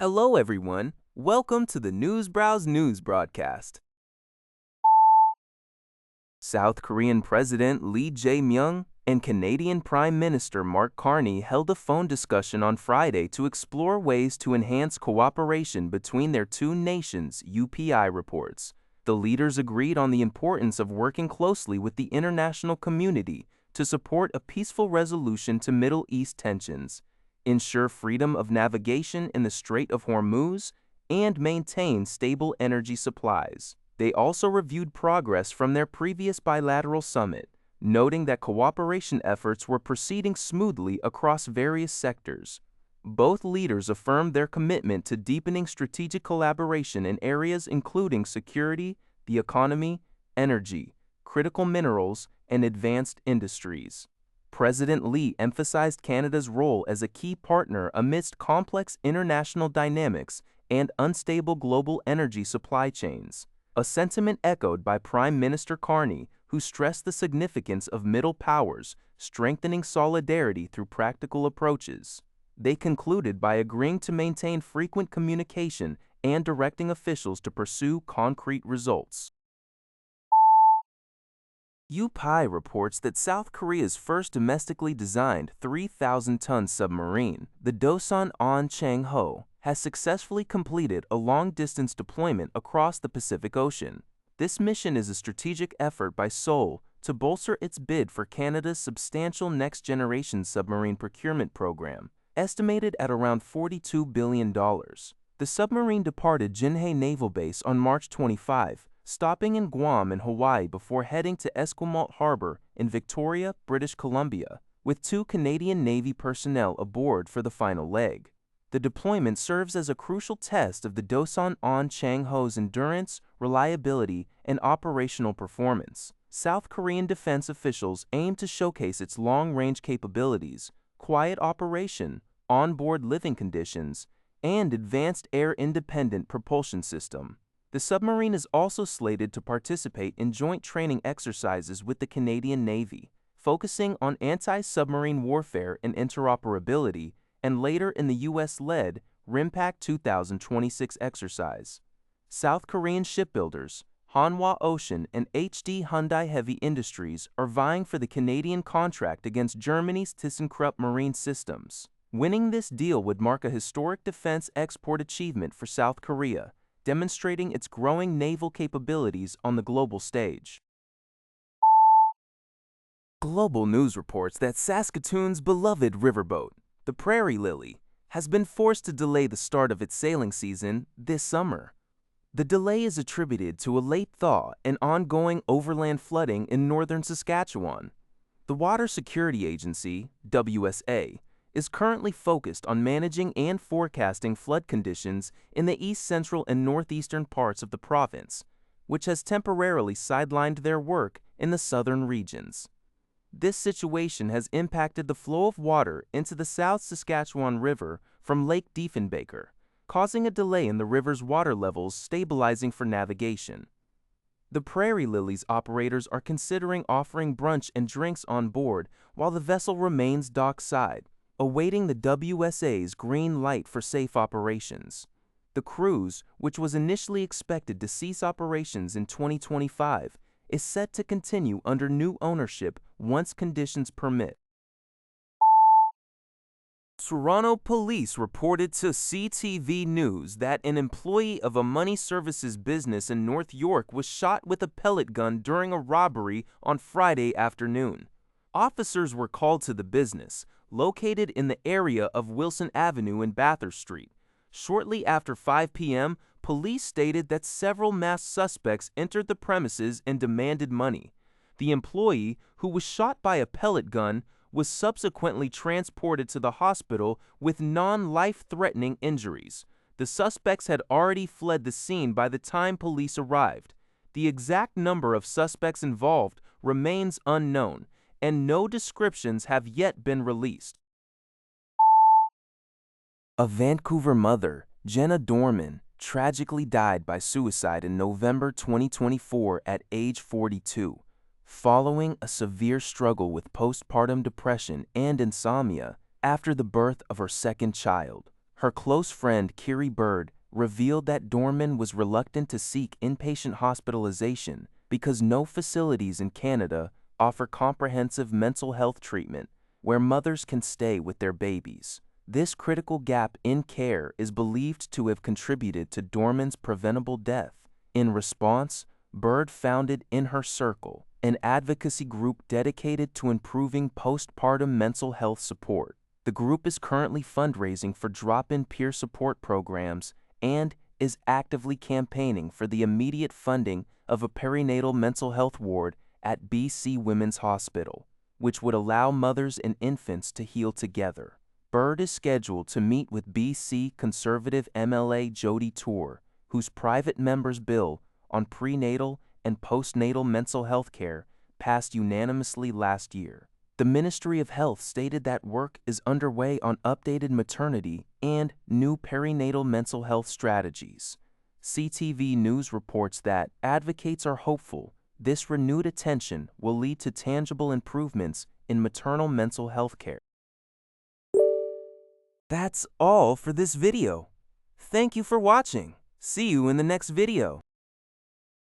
Hello, everyone. Welcome to the Newsbrowse News broadcast. South Korean President Lee Jae-myung and Canadian Prime Minister Mark Carney held a phone discussion on Friday to explore ways to enhance cooperation between their two nations, UPI reports. The leaders agreed on the importance of working closely with the international community to support a peaceful resolution to Middle East tensions, ensure freedom of navigation in the Strait of Hormuz, and maintain stable energy supplies. They also reviewed progress from their previous bilateral summit, noting that cooperation efforts were proceeding smoothly across various sectors. Both leaders affirmed their commitment to deepening strategic collaboration in areas including security, the economy, energy, critical minerals, and advanced industries. President Lee emphasized Canada's role as a key partner amidst complex international dynamics and unstable global energy supply chains, a sentiment echoed by Prime Minister Carney, who stressed the significance of middle powers strengthening solidarity through practical approaches. They concluded by agreeing to maintain frequent communication and directing officials to pursue concrete results. UPI reports that South Korea's first domestically designed 3,000-ton submarine, the Dosan-on Chang-ho, has successfully completed a long-distance deployment across the Pacific Ocean. This mission is a strategic effort by Seoul to bolster its bid for Canada's substantial next-generation submarine procurement program, estimated at around $42 billion. The submarine departed Jinhae Naval Base on March 25, stopping in Guam and Hawaii before heading to Esquimalt Harbor in Victoria, British Columbia, with 2 Canadian Navy personnel aboard for the final leg. The deployment serves as a crucial test of the Dosan-on Chang-ho's endurance, reliability, and operational performance. South Korean defense officials aim to showcase its long-range capabilities, quiet operation, onboard living conditions, and advanced air-independent propulsion system. The submarine is also slated to participate in joint training exercises with the Canadian Navy, focusing on anti-submarine warfare and interoperability, and later in the U.S.-led RIMPAC 2026 exercise. South Korean shipbuilders, Hanwha Ocean and HD Hyundai Heavy Industries are vying for the Canadian contract against Germany's ThyssenKrupp Marine Systems. Winning this deal would mark a historic defense export achievement for South Korea, demonstrating its growing naval capabilities on the global stage. Global news reports that Saskatoon's beloved riverboat, the Prairie Lily, has been forced to delay the start of its sailing season this summer. The delay is attributed to a late thaw and ongoing overland flooding in northern Saskatchewan. The Water Security Agency, WSA, is currently focused on managing and forecasting flood conditions in the east central and northeastern parts of the province, which has temporarily sidelined their work in the southern regions. This situation has impacted the flow of water into the South Saskatchewan River from Lake Diefenbaker, causing a delay in the river's water levels stabilizing for navigation. The Prairie Lily's operators are considering offering brunch and drinks on board while the vessel remains dockside, awaiting the WSA's green light for safe operations. The cruise, which was initially expected to cease operations in 2025, is set to continue under new ownership once conditions permit. Toronto police reported to CTV News that an employee of a money services business in North York was shot with a pellet gun during a robbery on Friday afternoon. Officers were called to the business, located in the area of Wilson Avenue and Bathurst Street. Shortly after 5 p.m., police stated that several masked suspects entered the premises and demanded money. The employee, who was shot by a pellet gun, was subsequently transported to the hospital with non-life-threatening injuries. The suspects had already fled the scene by the time police arrived. The exact number of suspects involved remains unknown, and no descriptions have yet been released. A Vancouver mother, Jenna Dorman, tragically died by suicide in November 2024 at age 42, following a severe struggle with postpartum depression and insomnia after the birth of her second child. Her close friend, Kiri Bird, revealed that Dorman was reluctant to seek inpatient hospitalization because no facilities in Canada offer comprehensive mental health treatment where mothers can stay with their babies. This critical gap in care is believed to have contributed to Dorman's preventable death. In response, Bird founded In Her Circle, an advocacy group dedicated to improving postpartum mental health support. The group is currently fundraising for drop-in peer support programs and is actively campaigning for the immediate funding of a perinatal mental health ward at BC Women's Hospital, which would allow mothers and infants to heal together. Bird is scheduled to meet with BC Conservative MLA Jody Tour, whose private member's bill on prenatal and postnatal mental health care passed unanimously last year. The Ministry of Health stated that work is underway on updated maternity and new perinatal mental health strategies. CTV News reports that advocates are hopeful this renewed attention will lead to tangible improvements in maternal mental health care. That's all for this video. Thank you for watching. See you in the next video.